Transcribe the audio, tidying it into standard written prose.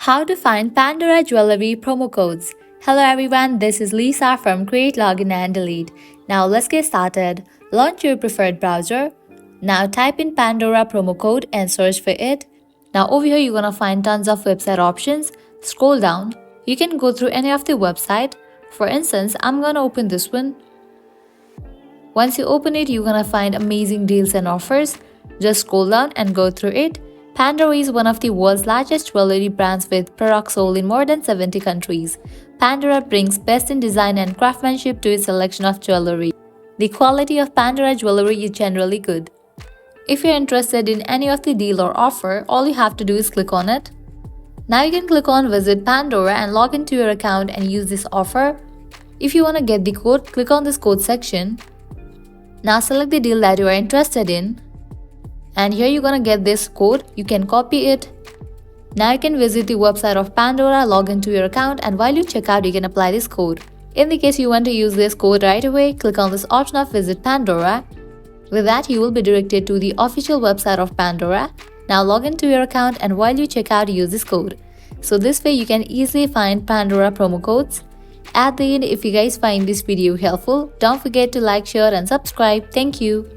How to find Pandora Jewellery promo codes. Hello everyone, this is Lisa from Create, Login and Delete. Now let's get started. Launch your preferred browser. Now type in Pandora promo code and search for it. Now over here you're gonna find tons of website options. Scroll down. You can go through any of the website. For instance, I'm gonna open this one. Once you open it, you're gonna find amazing deals and offers. Just scroll down and go through it. Pandora is one of the world's largest jewelry brands with products sold in more than 70 countries. Pandora brings best in design and craftsmanship to its selection of jewelry. The quality of Pandora jewelry is generally good. If you're interested in any of the deal or offer, all you have to do is click on it. Now you can click on Visit Pandora and log into your account and use this offer. If you want to get the code, click on this code section. Now select the deal that you are interested in. And here you're gonna get this code. You can copy it. Now you can visit the website of Pandora, log into your account, and while you check out, you can apply this code. In the case you want to use this code right away, click on this option of Visit Pandora. With that, you will be directed to the official website of Pandora. Now log into your account and while you check out, use this code. So this way you can easily find Pandora promo codes. At the end, if you guys find this video helpful, don't forget to like, share and subscribe. Thank you.